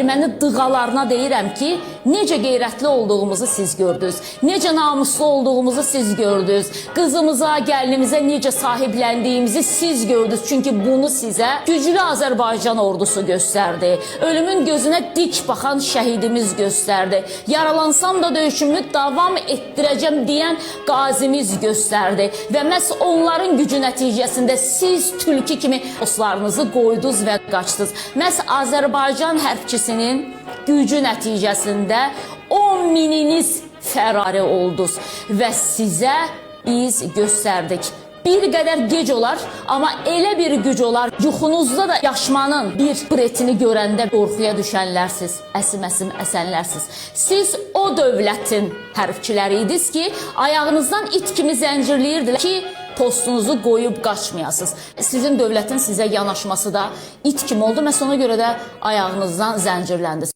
erməni dığalarına deyirəm ki, necə qeyrətli olduğumuzu siz gördünüz, necə namuslu olduğumuzu siz gördünüz, qızımıza, gəlinimizə necə sahibləndiyimizi siz gördünüz. Çünki bunu sizə güclü Azərbaycan ordusu göstərdi. Ölümün gözünə dik baxan şəhidimiz göstərdi. Yaralansam da döyüşümü davam etdirəcəm deyən qazimiz göstərdi. Və məhz onların gücü nəticəsində siz tülkü kimi dostlarınızı qoydunuz və qaçdınız. Məhz Azərbaycan hərbçisinin gücü nəticəsində 10 mininiz fərari oldunuz və sizə biz göstərdik. Bir qədər gec olar, amma elə bir güc olar, yuxunuzda da yaşmanın bir bretini görəndə qorxuya düşənlərsiz, əsim-əsim əsənlərsiz. Siz o dövlətin hərbçiləri idiniz ki, ayağınızdan it kimi zəncirləyirdilər ki, postunuzu qoyub qaçmayasınız. Sizin dövlətin sizə yanaşması da it kimi oldu. Məhz ona görə də ayağınızdan zəncirləndiniz.